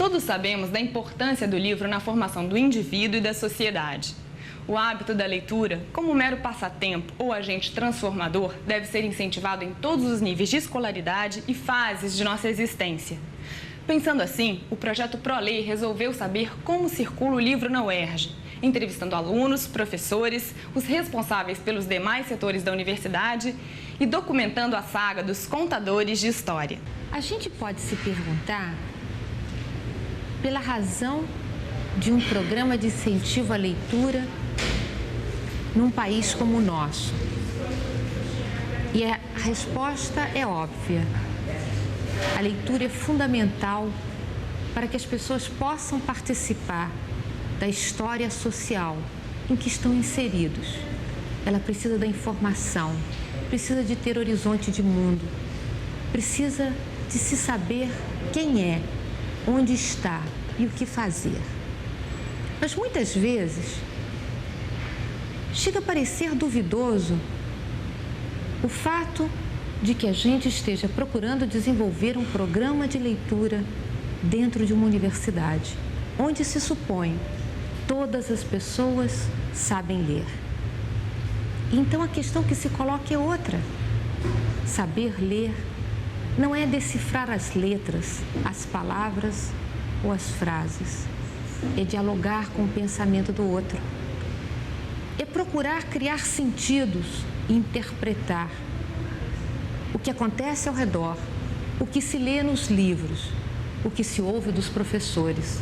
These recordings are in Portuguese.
Todos sabemos da importância do livro na formação do indivíduo e da sociedade. O hábito da leitura, como mero passatempo ou agente transformador, deve ser incentivado em todos os níveis de escolaridade e fases de nossa existência. Pensando assim, o projeto ProLei resolveu saber como circula o livro na UERJ, entrevistando alunos, professores, os responsáveis pelos demais setores da universidade e documentando a saga dos contadores de história. A gente pode se perguntar pela razão de um programa de incentivo à leitura num país como o nosso. E a resposta é óbvia. A leitura é fundamental para que as pessoas possam participar da história social em que estão inseridos. Ela precisa da informação, precisa de ter horizonte de mundo, precisa de se saber quem é, onde está e o que fazer. Mas muitas vezes chega a parecer duvidoso o fato de que a gente esteja procurando desenvolver um programa de leitura dentro de uma universidade, onde se supõe todas as pessoas sabem ler. Então a questão que se coloca é outra. Saber ler não é decifrar as letras, as palavras ou as frases. É dialogar com o pensamento do outro. É procurar criar sentidos e interpretar o que acontece ao redor, o que se lê nos livros, o que se ouve dos professores.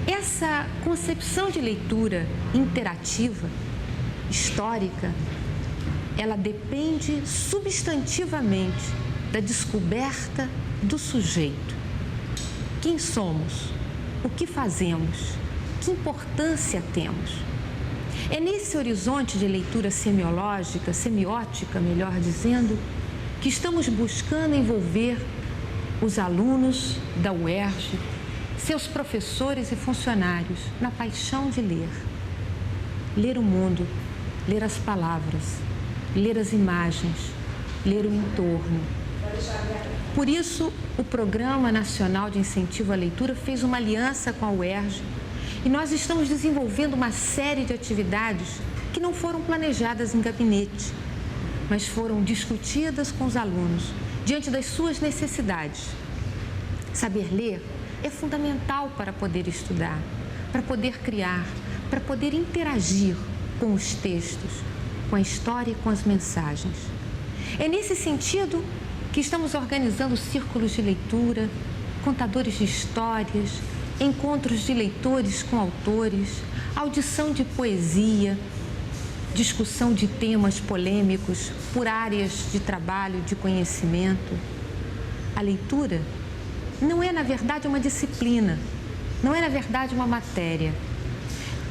Essa concepção de leitura interativa, histórica, ela depende substantivamente da descoberta do sujeito. Quem somos? O que fazemos? Que importância temos? É nesse horizonte de leitura semiótica, melhor dizendo, que estamos buscando envolver os alunos da UERJ, seus professores e funcionários, na paixão de ler. Ler o mundo, ler as palavras, ler as imagens, ler o entorno. Por isso, o Programa Nacional de Incentivo à Leitura fez uma aliança com a UERJ e nós estamos desenvolvendo uma série de atividades que não foram planejadas em gabinete, mas foram discutidas com os alunos diante das suas necessidades. Saber ler é fundamental para poder estudar, para poder criar, para poder interagir com os textos, com a história e com as mensagens. É nesse sentido que estamos organizando círculos de leitura, contadores de histórias, encontros de leitores com autores, audição de poesia, discussão de temas polêmicos por áreas de trabalho, de conhecimento. A leitura não é, na verdade, uma disciplina, não é, na verdade, uma matéria.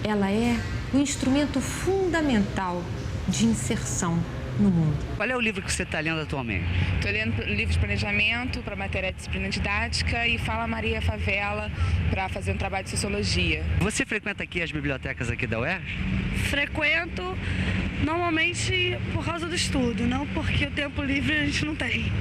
Ela é um instrumento fundamental de inserção no mundo. Qual é o livro que você está lendo atualmente? Estou lendo livro de planejamento para matéria de disciplina didática e Fala Maria Favela para fazer um trabalho de sociologia. Você frequenta aqui as bibliotecas aqui da UERJ? Frequento normalmente por causa do estudo, não porque o tempo livre a gente não tem.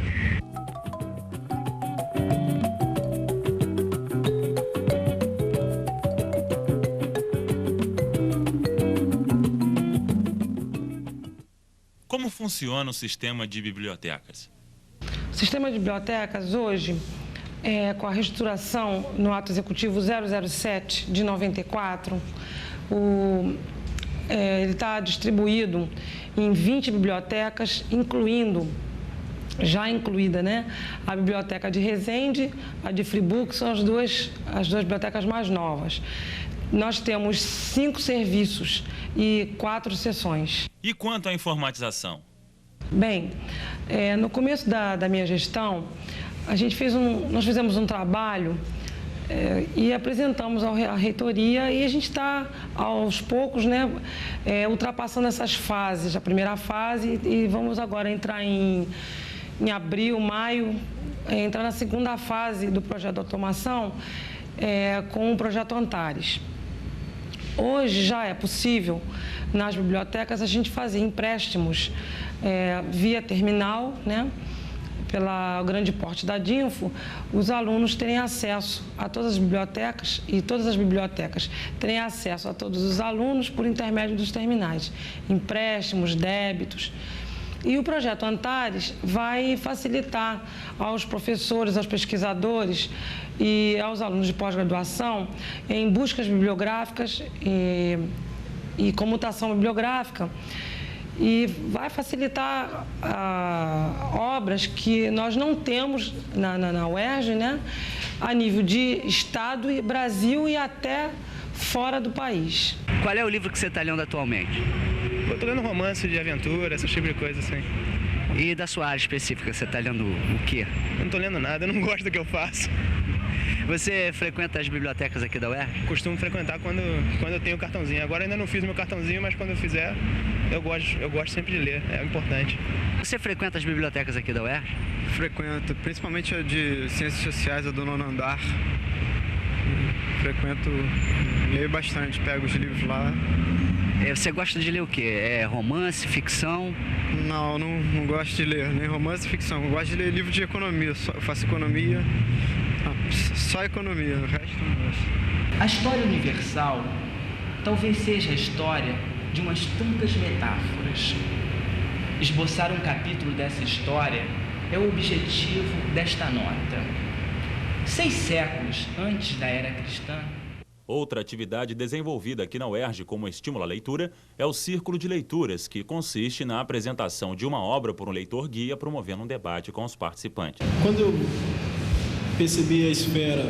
Como funciona o sistema de bibliotecas? O sistema de bibliotecas hoje, com a reestruturação no Ato Executivo 007 de 94, ele está distribuído em 20 bibliotecas, já incluída, né, a Biblioteca de Resende, a de Friburgo, que são as duas bibliotecas mais novas. Nós temos 5 serviços e 4 seções. E quanto à informatização? Bem, no começo da minha gestão, nós fizemos um trabalho e apresentamos à reitoria e a gente está, aos poucos, né, ultrapassando essas fases, a primeira fase, e vamos agora entrar em abril, maio, entrar na segunda fase do projeto de automação com o projeto Antares. Hoje já é possível, nas bibliotecas, a gente fazer empréstimos via terminal, né, pelo grande porte da Dinfo, os alunos terem acesso a todas as bibliotecas e todas as bibliotecas terem acesso a todos os alunos por intermédio dos terminais, empréstimos, débitos. E o projeto Antares vai facilitar aos professores, aos pesquisadores e aos alunos de pós-graduação em buscas bibliográficas e comutação bibliográfica, e vai facilitar obras que nós não temos na UERJ, né, a nível de Estado e Brasil e até fora do país. Qual é o livro que você está lendo atualmente? Eu tô lendo romance de aventura, esse tipo de coisa assim. E da sua área específica, você está lendo o quê? Eu não tô lendo nada, eu não gosto do que eu faço. Você frequenta as bibliotecas aqui da UERJ? Costumo frequentar quando eu tenho o cartãozinho. Agora ainda não fiz meu cartãozinho, mas quando eu fizer, eu gosto sempre de ler, é importante. Você frequenta as bibliotecas aqui da UERJ? Frequento, principalmente a de Ciências Sociais, a do 9º andar. Frequento, leio bastante, pego os livros lá. Você gosta de ler o quê? Romance, ficção? Não gosto de ler nem romance nem ficção. Eu gosto de ler livro de economia. Eu faço economia, só economia, o resto não gosto. A história universal talvez seja a história de umas tantas metáforas. Esboçar um capítulo dessa história é o objetivo desta nota. 6 séculos antes da era cristã. Outra atividade desenvolvida aqui na UERJ como estímulo à leitura é o Círculo de Leituras, que consiste na apresentação de uma obra por um leitor-guia, promovendo um debate com os participantes. Quando eu percebi a esfera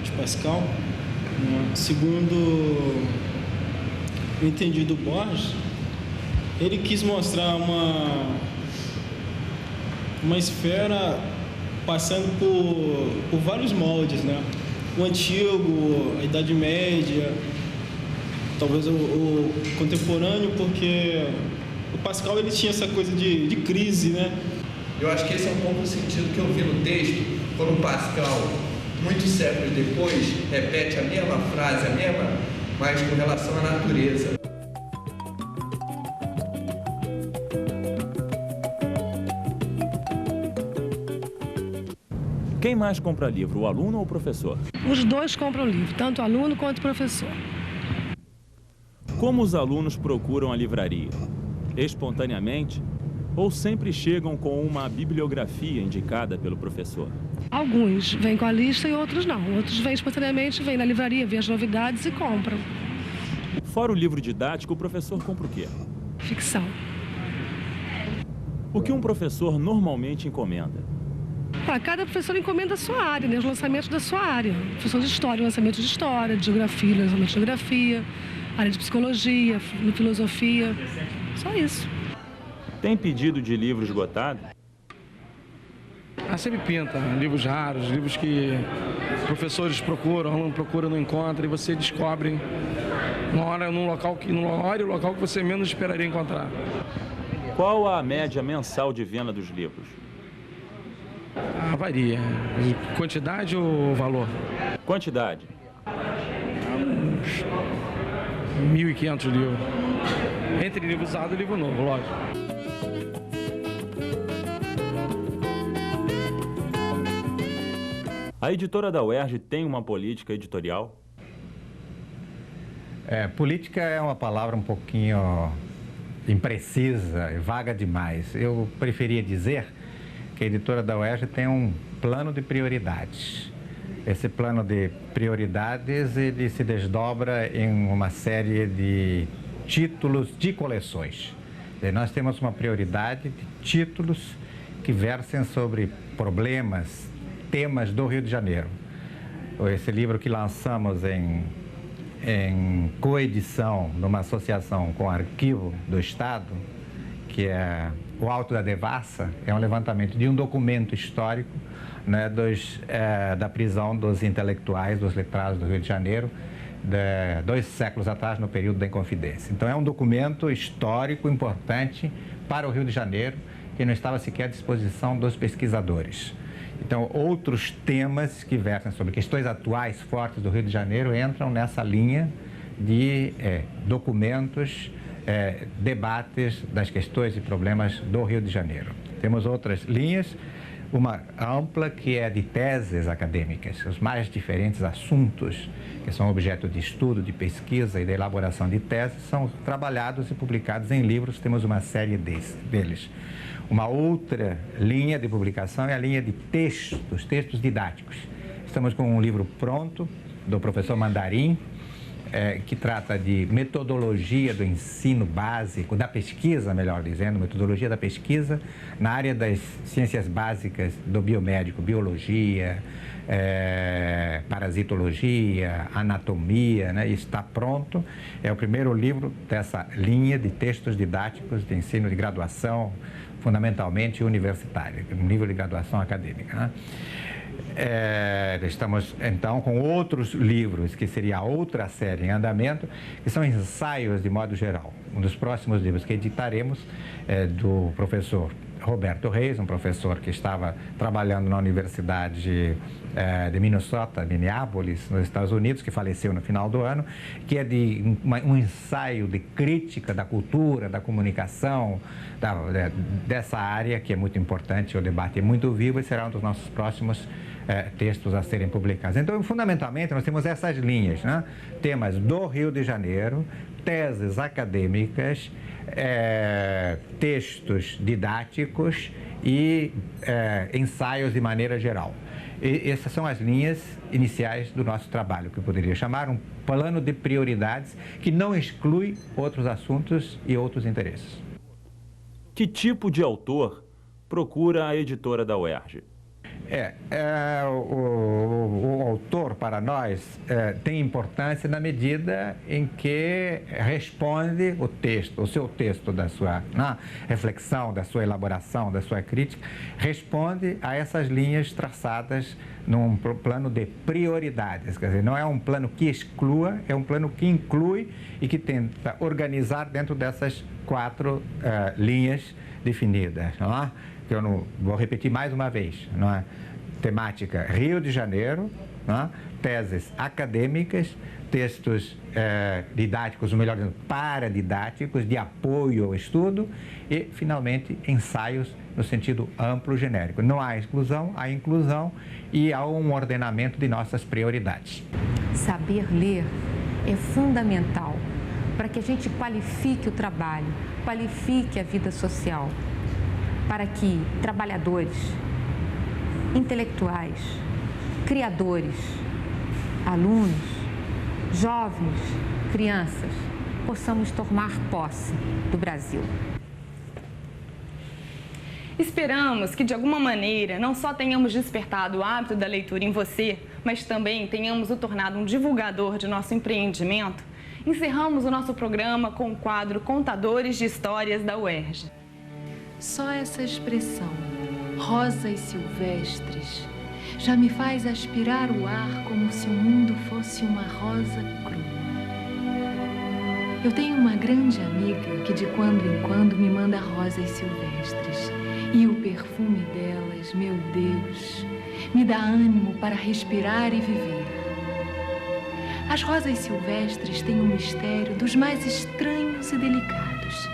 de Pascal, né, segundo eu entendi do Borges, ele quis mostrar uma esfera passando por vários moldes, né? O antigo, a Idade Média, talvez o contemporâneo, porque o Pascal ele tinha essa coisa de crise, né? Eu acho que esse é um pouco o sentido que eu vi no texto, quando o Pascal, muitos séculos depois, repete a mesma frase, mas com relação à natureza. Quem mais compra livro, o aluno ou o professor? Os dois compram livro, tanto o aluno quanto o professor. Como os alunos procuram a livraria? Espontaneamente ou sempre chegam com uma bibliografia indicada pelo professor? Alguns vêm com a lista e outros não. Outros vêm espontaneamente, vêm na livraria, vêem as novidades e compram. Fora o livro didático, o professor compra o quê? Ficção. O que um professor normalmente encomenda? Cada professor encomenda a sua área, né? Os lançamentos da sua área. Professor de história, lançamento de história, de geografia, lançamento de geografia, área de psicologia, filosofia, só isso. Tem pedido de livro esgotado? Sempre pinta, livros raros, livros que professores procuram, aluno procura, não encontra, e você descobre num hora e local que você menos esperaria encontrar. Qual a média mensal de venda dos livros? Varia. Quantidade ou valor? Quantidade. Uns 1.500 livros. Entre livro usado e livro novo, lógico. A editora da UERJ tem uma política editorial? Política é uma palavra um pouquinho imprecisa, vaga demais. Eu preferia dizer que a editora da UERJ tem um plano de prioridades. Esse plano de prioridades, ele se desdobra em uma série de títulos de coleções. E nós temos uma prioridade de títulos que versem sobre problemas, temas do Rio de Janeiro. Esse livro que lançamos em coedição numa associação com o Arquivo do Estado, que é o Alto da Devassa, é um levantamento de um documento histórico, né, da prisão dos intelectuais, dos letrados do Rio de Janeiro, 2 séculos atrás, no período da Inconfidência. Então, é um documento histórico importante para o Rio de Janeiro, que não estava sequer à disposição dos pesquisadores. Então, outros temas que versam sobre questões atuais fortes do Rio de Janeiro entram nessa linha de documentos, debates das questões e problemas do Rio de Janeiro. Temos outras linhas, uma ampla que é de teses acadêmicas, os mais diferentes assuntos que são objeto de estudo, de pesquisa e de elaboração de teses são trabalhados e publicados em livros, temos uma série deles. Uma outra linha de publicação é a linha de textos didáticos. Estamos com um livro pronto do professor Mandarim, que trata de metodologia do ensino básico, da pesquisa, melhor dizendo, metodologia da pesquisa na área das ciências básicas do biomédico, biologia, parasitologia, anatomia, né? Está pronto. É o primeiro livro dessa linha de textos didáticos de ensino de graduação, fundamentalmente universitária, um nível de graduação acadêmica, né? Estamos, então, com outros livros, que seria outra série em andamento, que são ensaios de modo geral. Um dos próximos livros que editaremos é do professor Roberto Reis, um professor que estava trabalhando na Universidade de Minneapolis, nos Estados Unidos, que faleceu no final do ano, que é de um ensaio de crítica da cultura, da comunicação, dessa área, que é muito importante, o debate é muito vivo e será um dos nossos próximos textos a serem publicados. Então, fundamentalmente, nós temos essas linhas, né? Temas do Rio de Janeiro, teses acadêmicas, textos didáticos e ensaios de maneira geral. E essas são as linhas iniciais do nosso trabalho, que eu poderia chamar um plano de prioridades que não exclui outros assuntos e outros interesses. Que tipo de autor procura a editora da UERJ? O autor, para nós, tem importância na medida em que responde o texto, o seu texto da sua reflexão, da sua elaboração, da sua crítica, responde a essas linhas traçadas num plano de prioridades. Quer dizer, não é um plano que exclua, é um plano que inclui e que tenta organizar dentro dessas 4 linhas definidas, não é? Que eu não vou repetir mais uma vez, não é? Temática Rio de Janeiro, não é? Teses acadêmicas, textos didáticos, ou melhor dizendo, paradidáticos, de apoio ao estudo e, finalmente, ensaios no sentido amplo genérico. Não há exclusão, há inclusão e há um ordenamento de nossas prioridades. Saber ler é fundamental para que a gente qualifique o trabalho, qualifique a vida social, para que trabalhadores, intelectuais, criadores, alunos, jovens, crianças, possamos tomar posse do Brasil. Esperamos que, de alguma maneira, não só tenhamos despertado o hábito da leitura em você, mas também tenhamos o tornado um divulgador de nosso empreendimento. Encerramos o nosso programa com o quadro Contadores de Histórias da UERJ. Só essa expressão, rosas silvestres, já me faz aspirar o ar como se o mundo fosse uma rosa crua. Eu tenho uma grande amiga que de quando em quando me manda rosas silvestres. E o perfume delas, meu Deus, me dá ânimo para respirar e viver. As rosas silvestres têm um mistério dos mais estranhos e delicados.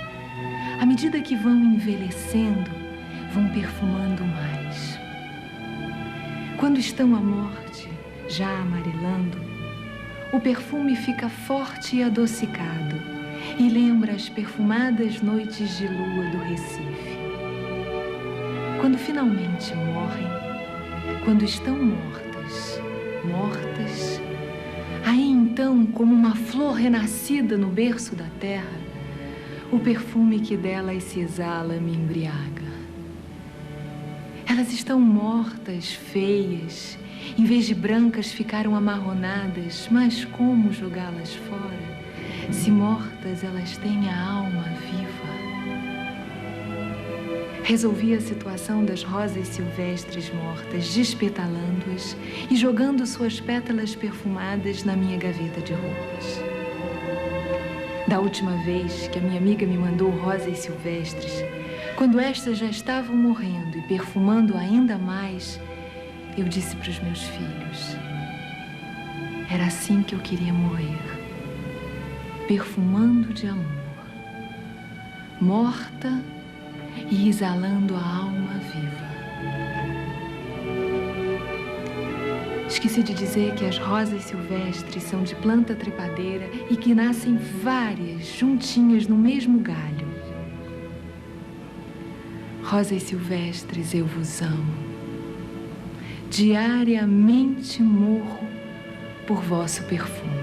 À medida que vão envelhecendo, vão perfumando mais. Quando estão à morte, já amarelando, o perfume fica forte e adocicado e lembra as perfumadas noites de lua do Recife. Quando finalmente morrem, quando estão mortas, aí então, como uma flor renascida no berço da terra, o perfume que delas se exala me embriaga. Elas estão mortas, feias, em vez de brancas ficaram amarronadas, mas como jogá-las fora? Se mortas, elas têm a alma viva. Resolvi a situação das rosas silvestres mortas, despetalando-as e jogando suas pétalas perfumadas na minha gaveta de roupas. Da última vez que a minha amiga me mandou rosas silvestres, quando estas já estavam morrendo e perfumando ainda mais, eu disse para os meus filhos: era assim que eu queria morrer, perfumando de amor, morta e exalando a alma viva. Esqueci de dizer que as rosas silvestres são de planta trepadeira e que nascem várias juntinhas no mesmo galho. Rosas silvestres, eu vos amo. Diariamente morro por vosso perfume.